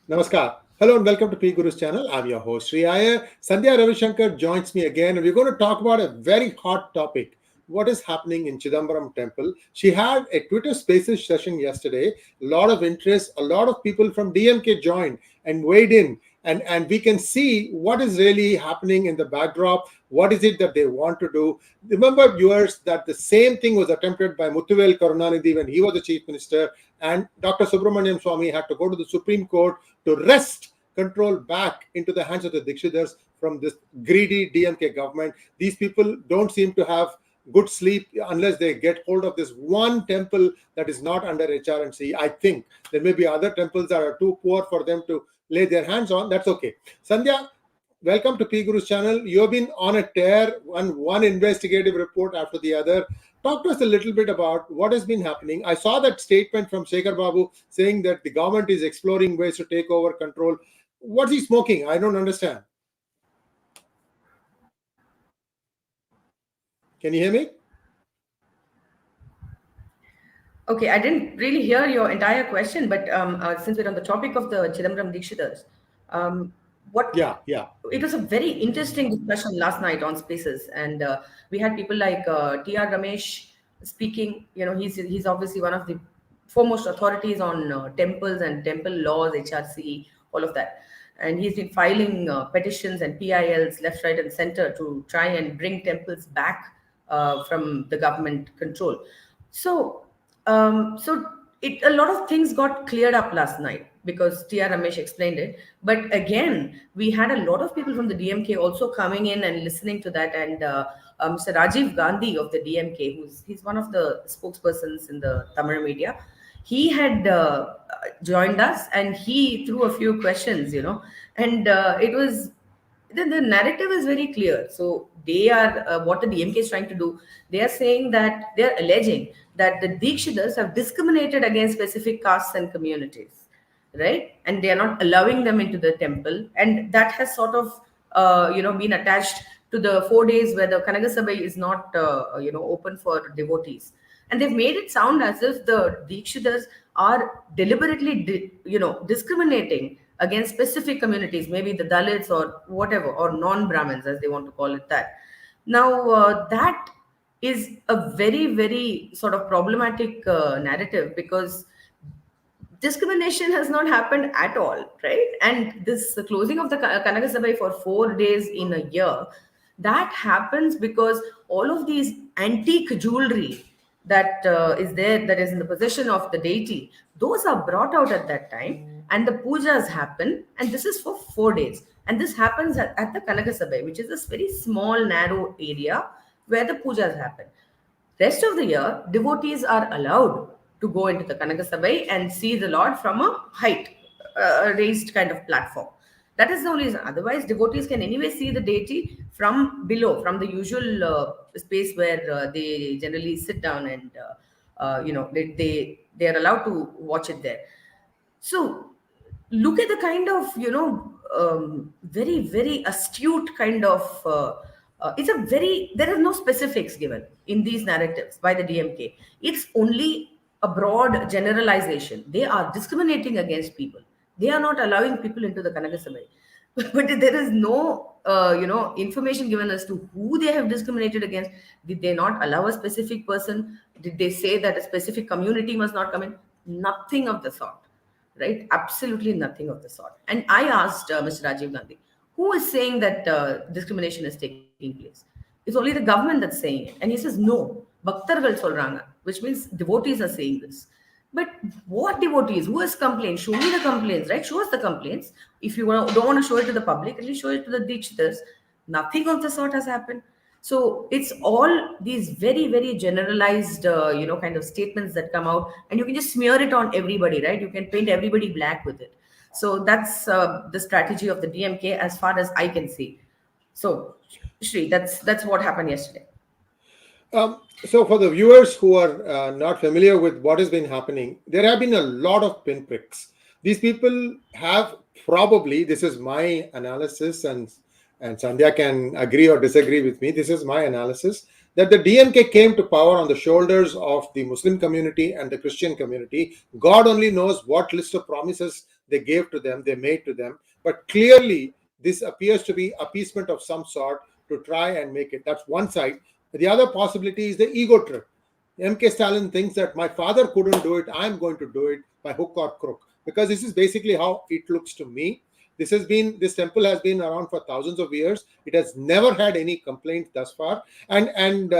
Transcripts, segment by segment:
Namaskar. Hello and welcome to PGurus channel. I'm your host 𝙒𝙧𝙤𝙀. Sandhya Ravishankar joins me again and we're going to talk about a very hot topic. What is happening in Chidambaram temple? She had a Twitter Spaces session yesterday. A lot of interest, a lot of people from DMK joined and weighed in. And we can see what is really happening in the backdrop. What is it that they want to do? Remember, viewers, that the same thing was attempted by Muthuvel Karunanidhi when he was the chief minister, and Dr. Subramaniam Swamy had to go to the Supreme Court to wrest control back into the hands of the Dikshitars from this greedy DMK government. These people don't seem to have good sleep unless they get hold of this one temple that is not under HRNC. I think there may be other temples that are too poor for them to lay their hands on. That's okay. Sandhya, welcome to PGurus channel. You've been on a tear, one investigative report after the other. Talk to us a little bit about what has been happening. I saw that statement from Shekhar Babu saying that the government is exploring ways to take over control. What's he smoking? I don't understand. Can you hear me? Okay, I didn't really hear your entire question, but since we're on the topic of the Chidambaram Dikshitars, what Yeah. it was a very interesting discussion last night on Spaces, and we had people like T.R. Ramesh speaking. You know, he's obviously one of the foremost authorities on temples and temple laws, HRC, all of that. And he's been filing petitions and PILs left, right, and center to try and bring temples back from the government control. So a lot of things got cleared up last night because T.R. Ramesh explained it. But again, we had a lot of people from the DMK also coming in and listening to that. And Mr. Rajiv Gandhi of the DMK, he's one of the spokespersons in the Tamil media, he had joined us and he threw a few questions, and it was the narrative is very clear. So they are what the DMK is trying to do. They are saying that they are alleging that the Dikshitars have discriminated against specific castes and communities, right? And they are not allowing them into the temple, and that has sort of been attached to the 4 days where the Kanagasabha is not open for devotees, and they've made it sound as if the Dikshitars are deliberately discriminating against specific communities, maybe the Dalits or whatever, or non-Brahmins as they want to call it that. Now that is a very, very sort of problematic narrative, because discrimination has not happened at all, right? And this closing of the Kanagasabha for 4 days in a year, that happens because all of these antique jewelry that is there, that is in the possession of the deity, those are brought out at that time, and the pujas happen, and this is for 4 days. And this happens at the Kanagasabha, which is this very small, narrow area where the pujas happen. Rest of the year, devotees are allowed to go into the Kanagasabha and see the Lord from a height, a raised kind of platform. That is the only reason. Otherwise, devotees can anyway see the deity from below, from the usual space where they generally sit down, and they are allowed to watch it there. So look at the kind of very, very astute kind of there are no specifics given in these narratives by the DMK. It's only a broad generalization. They are discriminating against people. They are not allowing people into the Kanagasabha. But there is no information given as to who they have discriminated against. Did they not allow a specific person? Did they say that a specific community must not come in? Nothing of the sort, right? Absolutely nothing of the sort. And I asked Mr. Rajiv Gandhi, who is saying that discrimination is taking place? It's only the government that's saying it. And he says, no, Bhaktargal solranga, which means devotees are saying this. But what devotees? Who has complained? Show me the complaints, right? Show us the complaints. If you don't want to show it to the public, at least show it to the Dikshitars. Nothing of the sort has happened. So it's all these very, very generalized, kind of statements that come out, and you can just smear it on everybody, right? You can paint everybody black with it. So that's the strategy of the DMK, as far as I can see. So, Shri, that's what happened yesterday. So for the viewers who are not familiar with what has been happening, there have been a lot of pinpricks. These people have probably, this is my analysis, and Sandhya can agree or disagree with me. This is my analysis. that the DMK came to power on the shoulders of the Muslim community and the Christian community. God only knows what list of promises they gave to them, they made to them. But clearly, this appears to be appeasement of some sort to try and make it. That's one side. The other possibility is the ego trip. MK Stalin thinks that my father couldn't do it, I'm going to do it by hook or crook. Because this is basically how it looks to me. This temple has been around for thousands of years. It has never had any complaints thus far, and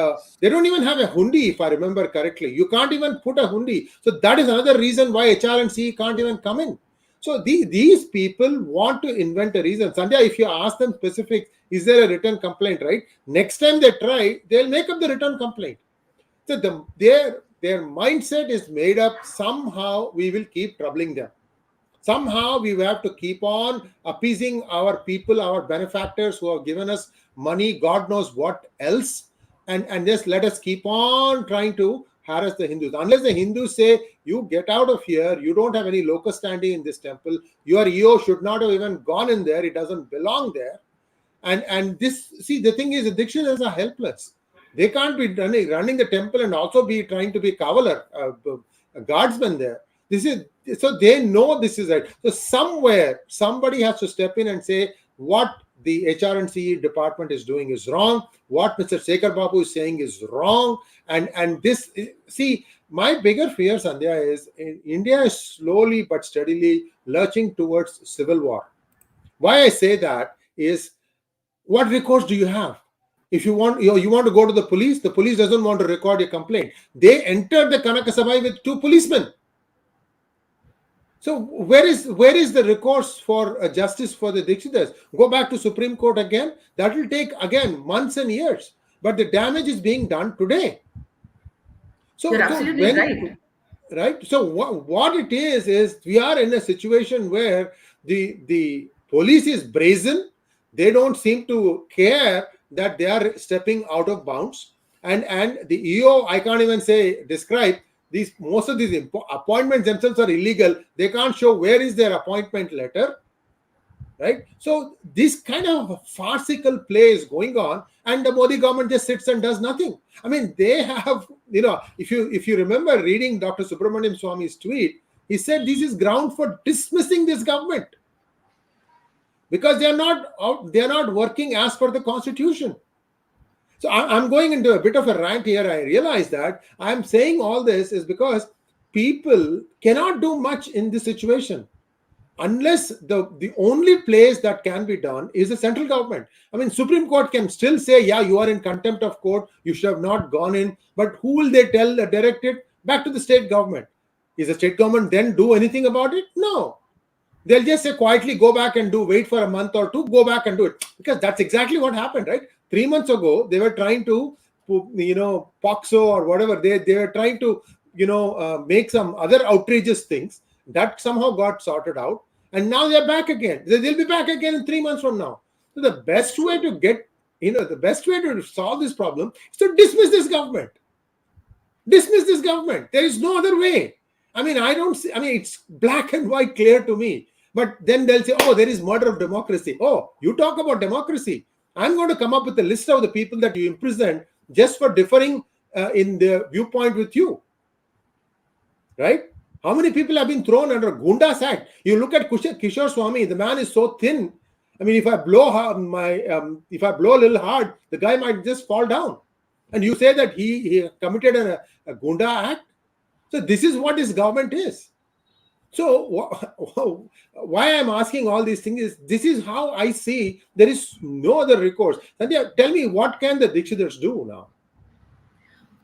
they don't even have a hundi, if I remember correctly. You can't even put a hundi, so that is another reason why HR and CE can't even come in. So these people want to invent a reason. Sandhya, if you ask them specific, is there a written complaint, right? Next time they try, they'll make up the written complaint. So their mindset is made up. Somehow we will keep troubling them. Somehow we have to keep on appeasing our people, our benefactors who have given us money, God knows what else, and just let us keep on trying to harass the Hindus. Unless the Hindus say, you get out of here, you don't have any locus standi in this temple, your EO should not have even gone in there, it doesn't belong there. And this, see, the thing is, the Dikshitars are helpless. They can't be running the temple and also be trying to be kavalar, a guardsman there. So they know this is right. So somewhere somebody has to step in and say what the HR and CE department is doing is wrong, what Mr. Shekhar Babu is saying is wrong, and this, see, my bigger fear, Sandhya, is India is slowly but steadily lurching towards civil war. Why I say that is, what recourse do you have? If you want to go to the police doesn't want to record your complaint. They entered the Kanaka Sabha with 2 policemen. So where is the recourse for justice for the Dikshitars? Go back to Supreme Court again. That will take again months and years. But the damage is being done today. So you're absolutely right. Right. So what it is we are in a situation where the police is brazen. They don't seem to care that they are stepping out of bounds, and the EO, I can't even describe these. Most of these appointments themselves are illegal. They can't show where is their appointment letter, right? So this kind of farcical play is going on, and the Modi government just sits and does nothing. I mean, they have, if you remember reading Dr. Subramaniam Swami's tweet, he said this is ground for dismissing this government, because they are not working as per the constitution. So I'm going into a bit of a rant here. I realize that I'm saying all this is because people cannot do much in this situation unless the only place that can be done is the central government. I mean, Supreme Court can still say, yeah, you are in contempt of court, you should have not gone in, but who will they direct it? Back to the state government. Is the state government then do anything about it? No. They'll just say quietly, go back and wait for a month or 2, go back and do it. Because that's exactly what happened, right? 3 months ago, they were trying to, POXO or whatever, they were trying to, make some other outrageous things. That somehow got sorted out. And now they're back again. They'll be back again in 3 months from now. So the best way to solve this problem is to dismiss this government. Dismiss this government. There is no other way. I mean, it's black and white clear to me. But then they'll say, oh, there is murder of democracy. Oh, you talk about democracy. I'm going to come up with a list of the people that you imprisoned just for differing in their viewpoint with you. Right? How many people have been thrown under Gunda's Act? You look at Kishore Swami, the man is so thin. I mean, if I blow a little hard, the guy might just fall down. And you say that he committed a Gunda Act? So this is what this government is. So why I'm asking all these things is, this is how I see there is no other recourse. Sandhya, tell me, what can the Dikshitars do now?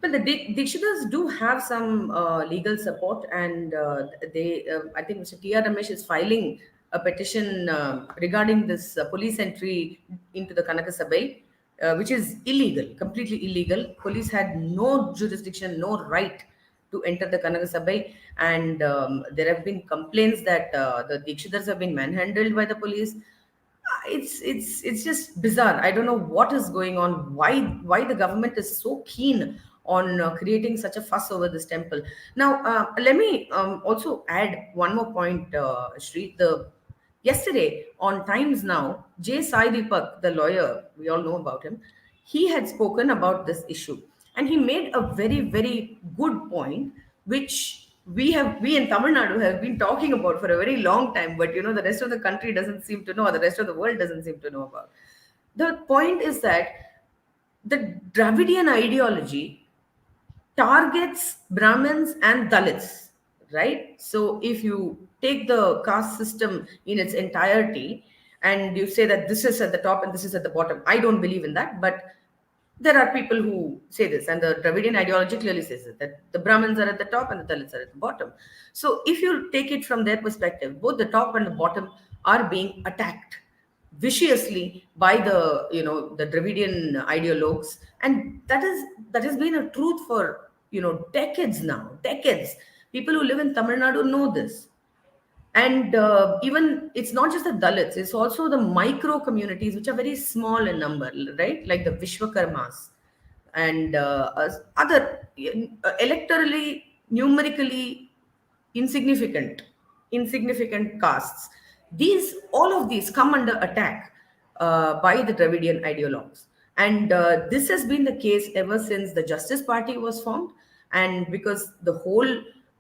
Well, the Dikshitars do have some legal support, and I think Mr. T.R. Ramesh is filing a petition regarding this police entry into the Kanaka Sabha, which is illegal, completely illegal. Police had no jurisdiction, no right to enter the Kanaka Sabha, and there have been complaints that the Dikshitars have been manhandled by the police. It's just bizarre. I don't know what is going on. Why the government is so keen on creating such a fuss over this temple. Now, let me also add one more point, Shri. Yesterday on Times Now, 𝙤𝙧𝙤𝙪𝙥𝙥, the lawyer, we all know about him, he had spoken about this issue, and he made a very, very good point, which we in Tamil Nadu have been talking about for a very long time, but the rest of the country doesn't seem to know, or the rest of the world doesn't seem to know about. The point is that the Dravidian ideology targets Brahmins and Dalits, right? So if you take the caste system in its entirety and you say that this is at the top and this is at the bottom, I don't believe in that, but there are people who say this, and the Dravidian ideology clearly says it, that the Brahmins are at the top and the Dalits are at the bottom. So if you take it from their perspective, both the top and the bottom are being attacked viciously by the Dravidian ideologues, and that has been a truth for decades now, decades. People who live in Tamil Nadu know this. And even it's not just the Dalits, it's also the micro communities, which are very small in number, right? Like the Vishwakarmas and other electorally, numerically insignificant, insignificant castes. All of these come under attack by the Dravidian ideologues. And this has been the case ever since the Justice Party was formed. And because the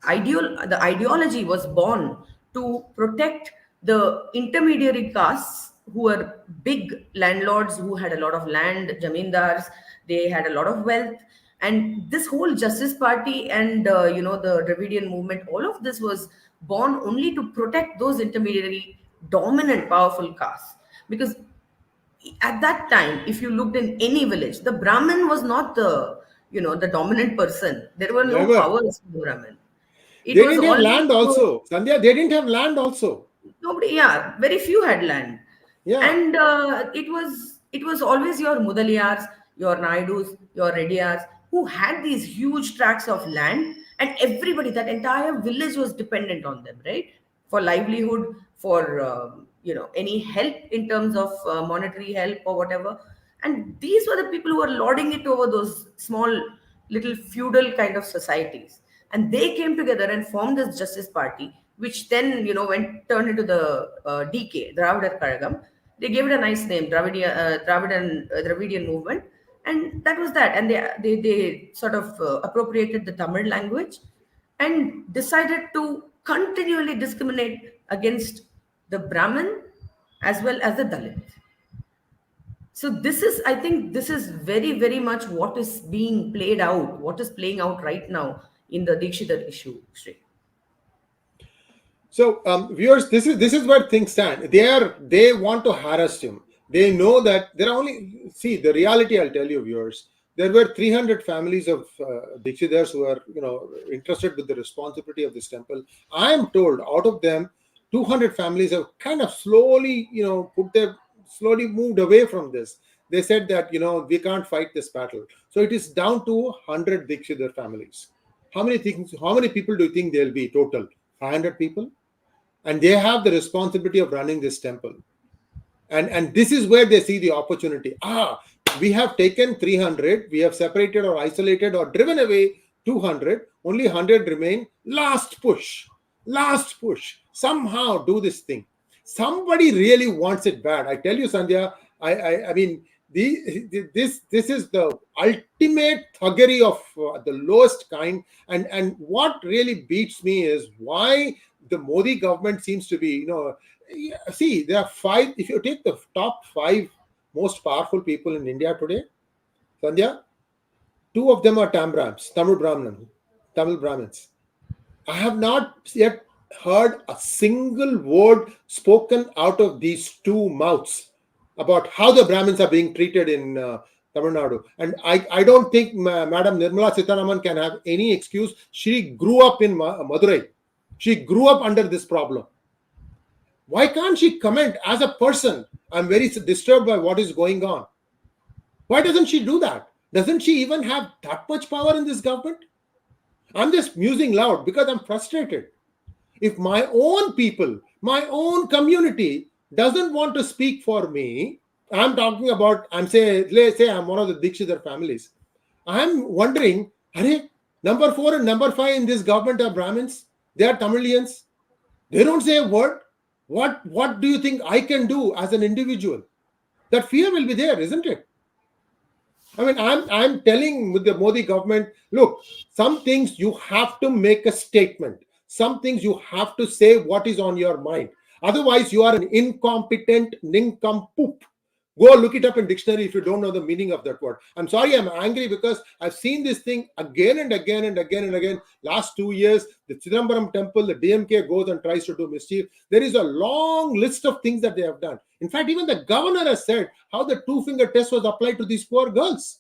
ideology was born to protect the intermediary castes who were big landlords who had a lot of land, jamindars, they had a lot of wealth. And this whole Justice Party and the Dravidian movement, all of this was born only to protect those intermediary, dominant, powerful castes. Because at that time, if you looked in any village, the Brahmin was not the dominant person. There were no Never. powers for the Brahmin. They didn't have land also. Sandhya, they didn't have land also. Nobody, yeah, very few had land. Yeah. And it was always your Mudaliyars, your Naidus, your Reddiyars, who had these huge tracts of land, and everybody, that entire village was dependent on them, right? For livelihood, for any help in terms of monetary help or whatever. And these were the people who were lording it over those small, little feudal kind of societies. And they came together and formed this Justice Party, which then turned into the DK, Dravidar Kazhagam. They gave it a nice name, Dravidian movement, and that was that. And they sort of appropriated the Tamil language and decided to continually discriminate against the Brahmin as well as the Dalit. So I think this is very, very much what is being played out, what is playing out right now in the Dikshitar issue, Sri. So, viewers, this is where things stand. They want to harass him. They know that there are only, see, the reality, I'll tell you, viewers, there were 300 families of Dikshitars who are, interested with the responsibility of this temple. I am told out of them, 200 families have kind of slowly, slowly moved away from this. They said that, we can't fight this battle. So it is down to 100 Dikshitar families. How many people do you think there'll be total? 500 people? And they have the responsibility of running this temple. And this is where they see the opportunity. We have taken 300, we have separated or isolated or driven away 200, only 100 remain. Last push. Somehow do this thing. Somebody really wants it bad. I tell you, Sandhya, I mean, this is the ultimate thuggery of the lowest kind. And what really beats me is why the Modi government seems to be, see, there are 5, if you take the top 5 most powerful people in India today, Sandhya, 2 of them are Tamil Brahmins. I have not yet heard a single word spoken out of these 2 mouths about how the Brahmins are being treated in Tamil Nadu. And I don't think Madam Nirmala Sitharaman can have any excuse. She grew up in Madurai. She grew up under this problem. Why can't she comment as a person? I'm very disturbed by what is going on. Why doesn't she do that? Doesn't she even have that much power in this government? I'm just musing loud because I'm frustrated. If my own people, my own community doesn't want to speak for me, I'm talking about, let's say I'm one of the Dikshitar families. I'm wondering, number 4 and number 5 in this government are Brahmins. They are Tamilians. They don't say a word. What do you think I can do as an individual? That fear will be there, isn't it? I mean, I'm telling with the Modi government, look, some things you have to make a statement. Some things you have to say what is on your mind. Otherwise, you are an incompetent nincompoop. Go look it up in dictionary if you don't know the meaning of that word. I'm sorry, I'm angry because I've seen this thing again and again and again and again. Last 2 years, the Chidambaram temple, the DMK goes and tries to do mischief. There is a long list of things that they have done. In fact, even the governor has said how the two-finger test was applied to these poor girls.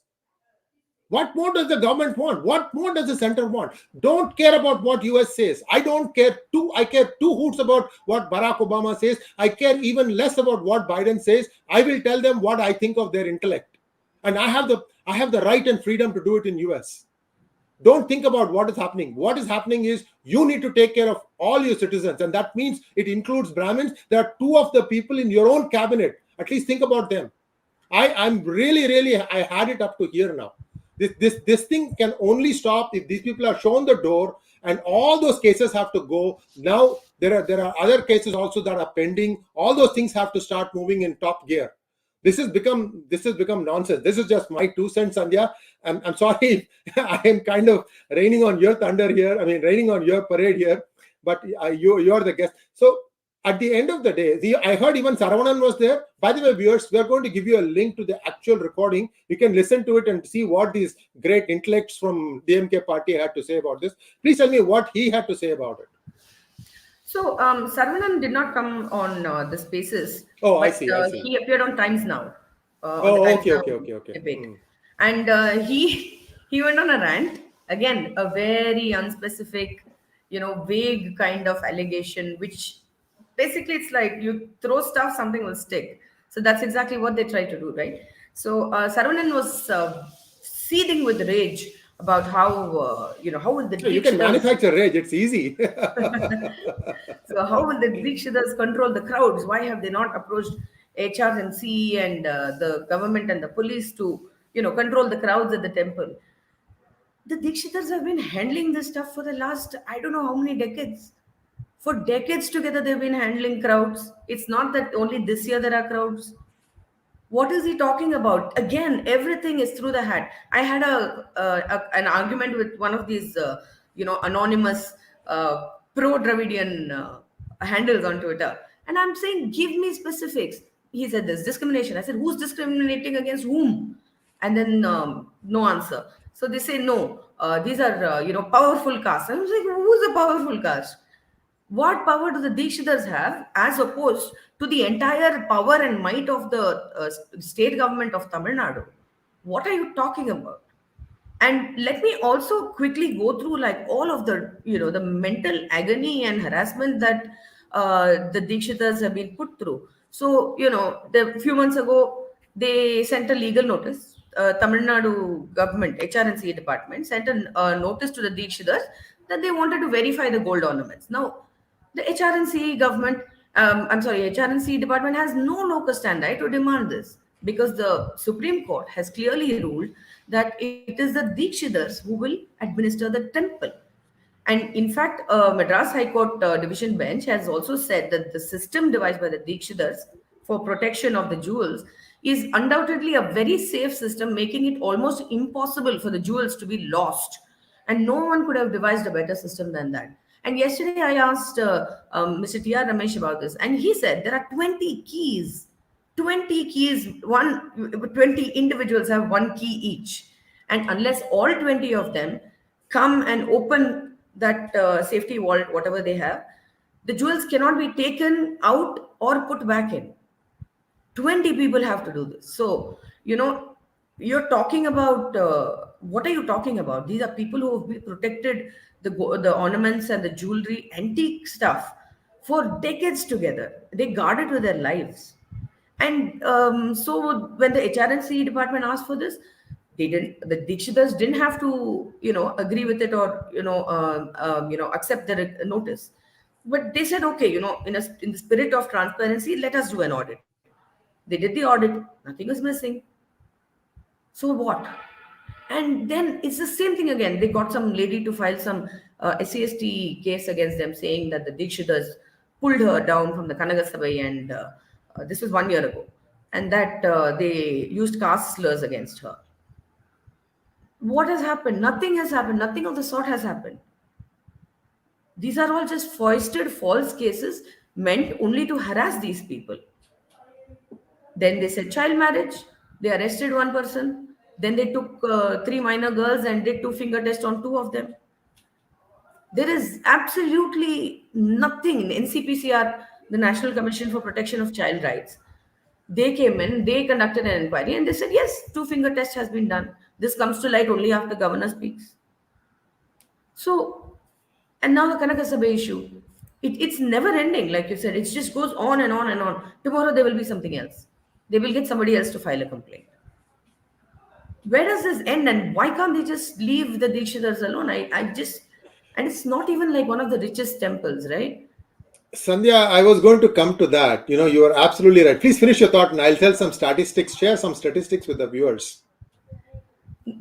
What more does the government want? What more does the center want? Don't care about what US says. I don't care I care two hoots about what Barack Obama says. I care even less about what Biden says. I will tell them what I think of their intellect. And I have the right and freedom to do it in US. Don't think about what is happening. What is happening is you need to take care of all your citizens, and that means it includes Brahmins. There are two of the people in your own cabinet. At least think about them. I'm really, I had it up to here now. This thing can only stop if these people are shown the door, and all those cases have to go. Now there are other cases also that are pending. All those things have to start moving in top gear. This has become nonsense. This is just my 2 cents, Sandhya. I'm sorry, I am kind of raining on your thunder here. I mean, raining on your parade here. But you're the guest. So at the end of the day, I heard even Saravanan was there. By the way, viewers, we are going to give you a link to the actual recording. You can listen to it and see what these great intellects from DMK party had to say about this. Please tell me what he had to say about it. So, Saravanan did not come on the Spaces, Oh, but I see. he appeared on Times Now, on the Oh, Times okay. Now debate, and he went on a rant again, a very unspecific, vague kind of allegation, which basically it's like you throw stuff, something will stick. So that's exactly what they try to do, right? So Saravanan was seething with rage about how will the You can Dikshitars. manufacture rage. It's easy. So how will the Dikshitars control the crowds? Why have they not approached HR and CE and the government and the police to, control the crowds at the temple? The Dikshitars have been handling this stuff for the last, I don't know how many decades. For decades together, they've been handling crowds. It's not that only this year there are crowds. What is he talking about? Again, everything is through the hat. I had an argument with one of these anonymous pro Dravidian handles on Twitter, and I'm saying, give me specifics. He said there's discrimination. I said, who's discriminating against whom? And then no answer. So they say no, these are powerful castes. I was like, who's a powerful caste? What power do the Dikshitars have as opposed to the entire power and might of the state government of Tamil Nadu? What are you talking about? And let me also quickly go through like all of the mental agony and harassment that the Dikshitars have been put through. So, the few months ago, they sent a legal notice. Tamil Nadu government, HRNC department, sent a notice to the Dikshitars that they wanted to verify the gold ornaments. Now, the HRNC government, HRNC department has no locus standi to demand this because the Supreme Court has clearly ruled that it is the Dikshitars who will administer the temple. And in fact, Madras High Court Division Bench has also said that the system devised by the Dikshitars for protection of the jewels is undoubtedly a very safe system, making it almost impossible for the jewels to be lost. And no one could have devised a better system than that. And yesterday I asked Mr. T.R. Ramesh about this, and he said there are 20 keys. 20 keys, 20 individuals have one key each. And unless all 20 of them come and open that safety vault, whatever they have, the jewels cannot be taken out or put back in. 20 people have to do this. So, you're talking about what are you talking about? These are people who have protected the ornaments and the jewelry, antique stuff for decades together. They guard it with their lives. And so when the HRNC department asked for this, the Dikshitars didn't have to, agree with it or, accept the notice. But they said, okay, in the spirit of transparency, let us do an audit. They did the audit, nothing was missing. So what? And then it's the same thing again. They got some lady to file some SCST case against them, saying that the Dikshitars pulled her down from the Kanaga Sabai, and this was 1 year ago, and that they used caste slurs against her. What has happened? Nothing has happened. Nothing of the sort has happened. These are all just foisted false cases meant only to harass these people. Then they said child marriage. They arrested one person. Then they took three minor girls and did two finger test on two of them. There is absolutely nothing. NCPCR, the National Commission for Protection of Child Rights, they came in, they conducted an inquiry, and they said, yes, two finger test has been done. This comes to light only after governor speaks. So, and now the Kanakasabha issue. It's never ending, like you said. It just goes on and on and on. Tomorrow there will be something else. They will get somebody else to file a complaint. Where does this end, and why can't they just leave the Dikshitars alone? I just, and it's not even like one of the richest temples, right? Sandhya, I was going to come to that. You are absolutely right. Please finish your thought and I'll tell some statistics, share some statistics with the viewers.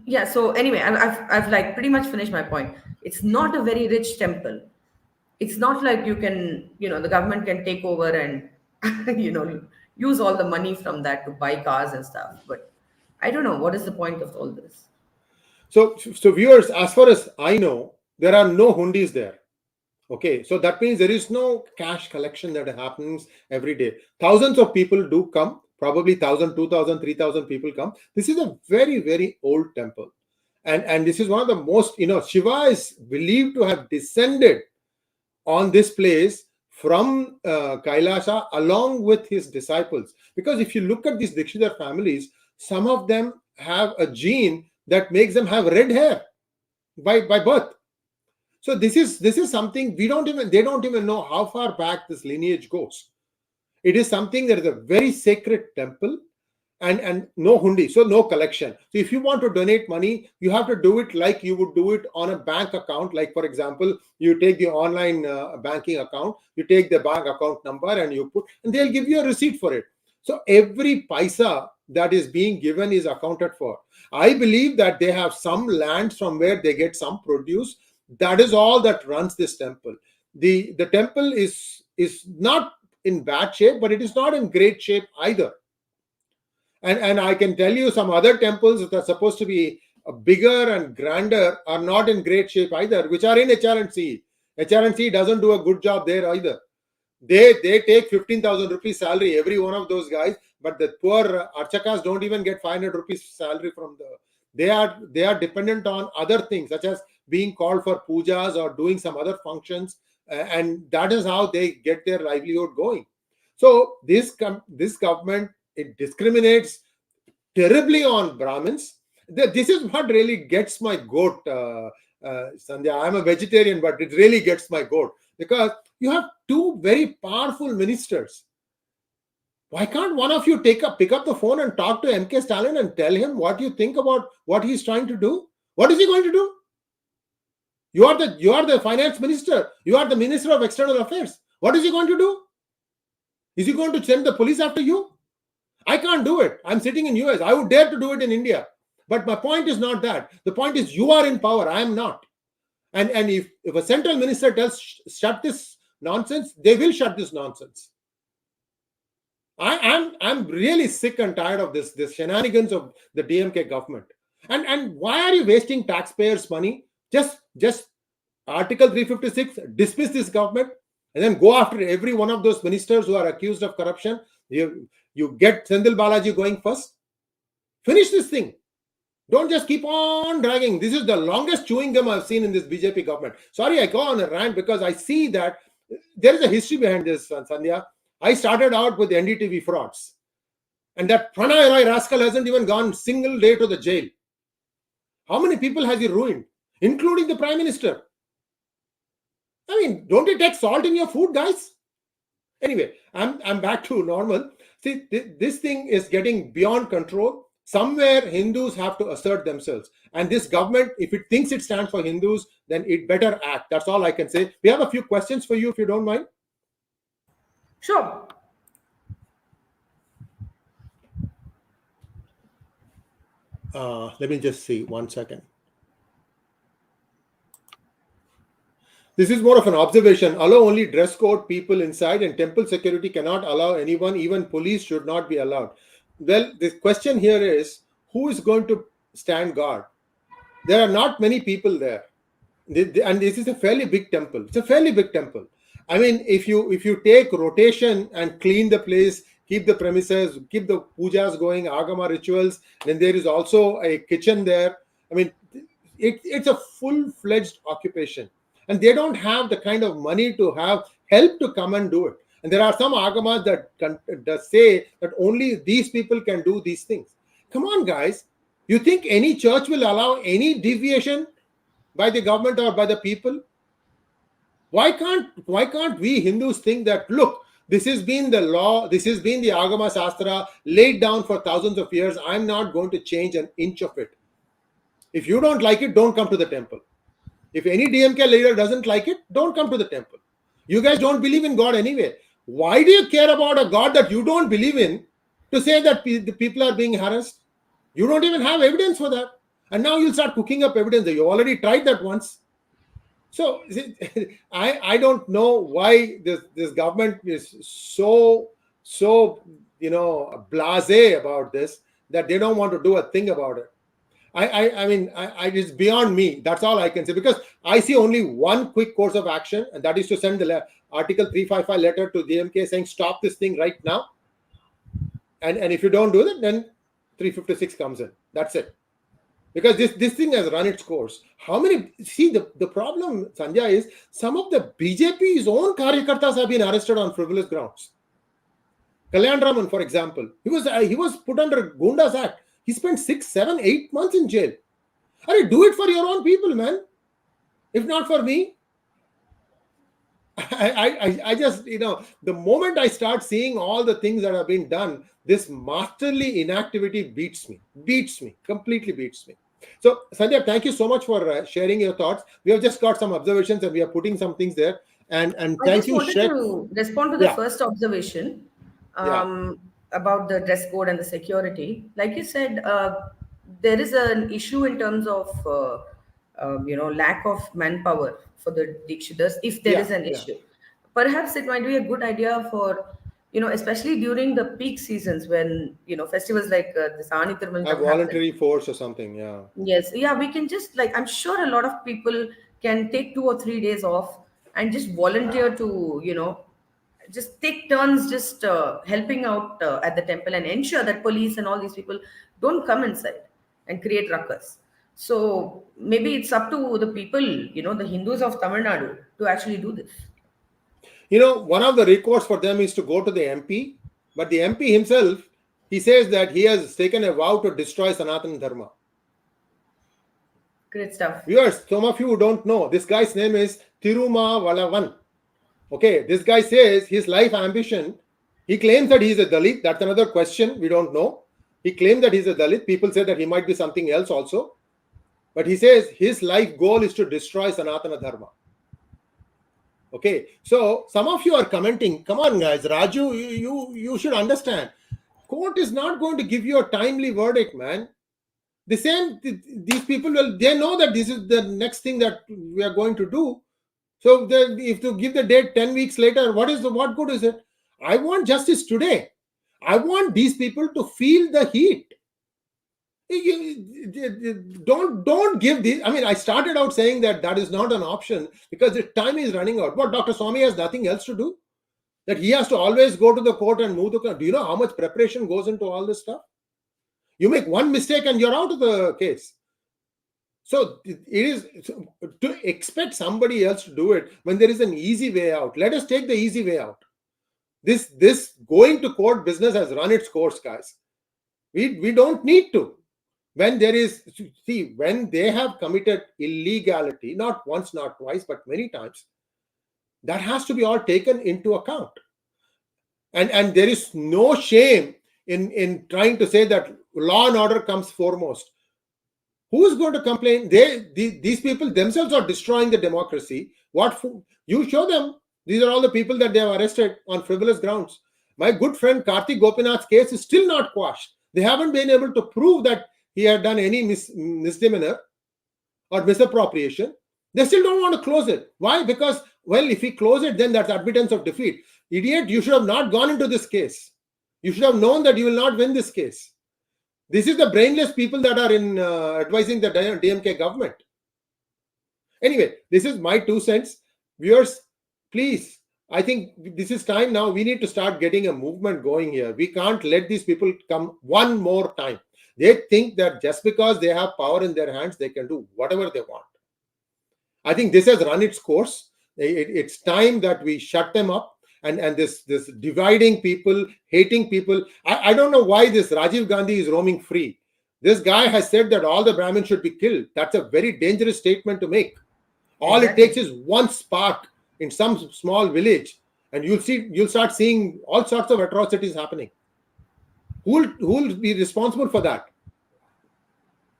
Yeah, so anyway, I've like pretty much finished my point. It's not a very rich temple. It's not like you can, the government can take over and, use all the money from that to buy cars and stuff. But I don't know, what is the point of all this? So viewers, as far as I know, there are no hundis there. Okay, so that means there is no cash collection that happens every day. Thousands of people do come, probably 1,000, 2,000, 3,000 people come. This is a very, very old temple. And this is one of the most, Shiva is believed to have descended on this place from Kailasa along with his disciples. Because if you look at these Dikshitar families, some of them have a gene that makes them have red hair by birth. So this is something they don't even know how far back this lineage goes. It is something that is a very sacred temple, and no hundi, so no collection. So if you want to donate money, you have to do it like you would do it on a bank account. Like for example, you take the online banking account, you take the bank account number and you put, and they'll give you a receipt for it. So every paisa that is being given is accounted for. I believe that they have some lands from where they get some produce. That is all that runs this temple. The temple is not in bad shape, but it is not in great shape either. And I can tell you some other temples that are supposed to be bigger and grander are not in great shape either, which are in HRNC. HRNC doesn't do a good job there either. They take 15,000 rupees salary, every one of those guys, but the poor archakas don't even get 500 rupees salary from they are dependent on other things, such as being called for pujas or doing some other functions, and that is how they get their livelihood going. So this government, it discriminates terribly on Brahmins. This is what really gets my goat, Sandhya. I'm a vegetarian, but it really gets my goat, because you have two very powerful ministers. Why can't one of you pick up the phone and talk to M.K. Stalin and tell him what you think about what he's trying to do? What is he going to do? You are the finance minister. You are the minister of external affairs. What is he going to do? Is he going to send the police after you? I can't do it. I'm sitting in US. I would dare to do it in India. But my point is not that. The point is you are in power. I am not. And if a central minister tells shut this nonsense, they will shut this nonsense. I'm really sick and tired of this shenanigans of the DMK government. And why are you wasting taxpayers' money? Just Article 356, dismiss this government, and then go after every one of those ministers who are accused of corruption. You get Sendil Balaji going first. Finish this thing. Don't just keep on dragging. This is the longest chewing gum I've seen in this BJP government. Sorry, I go on a rant because I see that there is a history behind this, Sandhya. I started out with NDTV frauds. And that Pranay Roy rascal hasn't even gone single day to the jail. How many people has he ruined? Including the Prime Minister. I mean, don't you take salt in your food, guys? Anyway, I'm back to normal. See, this thing is getting beyond control. Somewhere Hindus have to assert themselves. And this government, if it thinks it stands for Hindus, then it better act. That's all I can say. We have a few questions for you, if you don't mind. Sure. Let me just see. 1 second. This is more of an observation. Allow only dress code people inside, and temple security cannot allow anyone. Even police should not be allowed. Well, the question here is, who is going to stand guard? There are not many people there. And this is a fairly big temple. It's a fairly big temple. I mean, if you take rotation and clean the place, keep the premises, keep the pujas going, agama rituals, then there is also a kitchen there. I mean, it's a full-fledged occupation, and they don't have the kind of money to have help to come and do it. And there are some agamas that say that only these people can do these things. Come on, guys. You think any church will allow any deviation by the government or by the people? Why can't we Hindus think that, look, this has been the law, this has been the Agama Shastra laid down for thousands of years. I'm not going to change an inch of it. If you don't like it, don't come to the temple. If any DMK leader doesn't like it, don't come to the temple. You guys don't believe in God anyway. Why do you care about a God that you don't believe in to say that the people are being harassed? You don't even have evidence for that. And now you'll start cooking up evidence. You already tried that once. So I don't know why this government is so blasé about this, that they don't want to do a thing about it. I mean, it's beyond me. That's all I can say, because I see only one quick course of action, and that is to send the Article 355 letter to DMK saying stop this thing right now. And if you don't do that, then 356 comes in. That's it. Because this thing has run its course. How many? See, the problem, Sandhya, is some of the BJP's own karyakartas have been arrested on frivolous grounds. Kalyan Raman, for example, he was put under Gundas Act. He spent 6, 7, 8 months in jail. Do it for your own people, man. If not for me. I just, the moment I start seeing all the things that have been done, this masterly inactivity beats me, completely beats me. So, Sandhya, thank you so much for sharing your thoughts. We have just got some observations and we are putting some things there. And thank you, I just wanted to respond to the first observation about the dress code and the security. Like you said, there is an issue in terms of lack of manpower for the Dikshitars, if there is an issue. Perhaps it might be a good idea for, especially during the peak seasons when, festivals like the Sani Tirumala a voluntary force or something. Yes, we can just, I'm sure a lot of people can take 2 or 3 days off and just volunteer to, just take turns just helping out at the temple and ensure that police and all these people don't come inside and create ruckus. So maybe it's up to the people, the Hindus of Tamil Nadu to actually do this. One of the recourse for them is to go to the MP, but the MP himself, he says that he has taken a vow to destroy Sanatana Dharma. Great stuff. Viewers, some of you who don't know, this guy's name is Tirumavalavan. Okay, this guy says his life ambition, he claims that he's a Dalit. That's another question. We don't know. He claimed that he's a Dalit. People say that he might be something else also. But he says his life goal is to destroy Sanatana Dharma. Okay, so some of you are commenting, come on guys, Raju, you should understand. Court is not going to give you a timely verdict, man. These people they know that this is the next thing that we are going to do. So if you give the date 10 weeks later, what good is it? I want justice today. I want these people to feel the heat. Don't give these. I mean, I started out saying that is not an option because the time is running out. But Dr. Swami has nothing else to do? That he has to always go to the court and move the court. Do you know how much preparation goes into all this stuff? You make one mistake and you're out of the case. So it is to expect somebody else to do it when there is an easy way out. Let us take the easy way out. This going to court business has run its course, guys. We don't need to. When they have committed illegality, not once, not twice, but many times, that has to be all taken into account. And there is no shame in trying to say that law and order comes foremost. Who's going to complain? These people themselves are destroying the democracy. You show them. These are all the people that they have arrested on frivolous grounds. My good friend Karthik Gopinath's case is still not quashed. They haven't been able to prove that he had done any misdemeanor or misappropriation. They still don't want to close it. Why? Because, if we close it, then that's admittance of defeat. Idiot, you should have not gone into this case. You should have known that you will not win this case. This is the brainless people that are in advising the DMK government. Anyway, this is my 2 cents. Viewers, please, I think this is time now. We need to start getting a movement going here. We can't let these people come one more time. They think that just because they have power in their hands, they can do whatever they want. I think this has run its course. It's time that we shut them up. And this dividing people, hating people. I don't know why this Rajiv Gandhi is roaming free. This guy has said that all the Brahmins should be killed. That's a very dangerous statement to make. All it takes is one spark in some small village, and you'll start seeing all sorts of atrocities happening. Who will be responsible for that?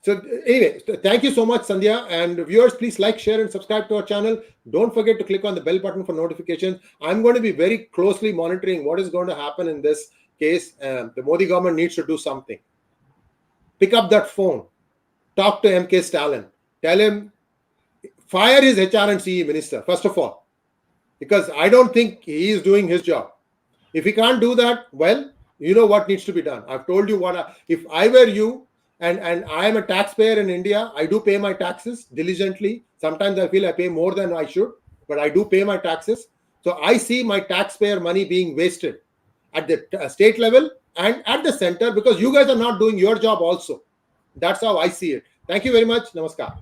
So anyway, thank you so much, Sandhya. And viewers, please like, share, and subscribe to our channel. Don't forget to click on the bell button for notifications. I'm going to be very closely monitoring what is going to happen in this case. The Modi government needs to do something. Pick up that phone. Talk to M.K. Stalin. Tell him, fire his HR and CE minister, first of all. Because I don't think he is doing his job. If he can't do that, well, you know what needs to be done. I've told you if I were you, and I am a taxpayer in India, I do pay my taxes diligently. Sometimes I feel I pay more than I should, but I do pay my taxes. So I see my taxpayer money being wasted at the state level and at the center, because you guys are not doing your job also. That's how I see it. Thank you very much. Namaskar.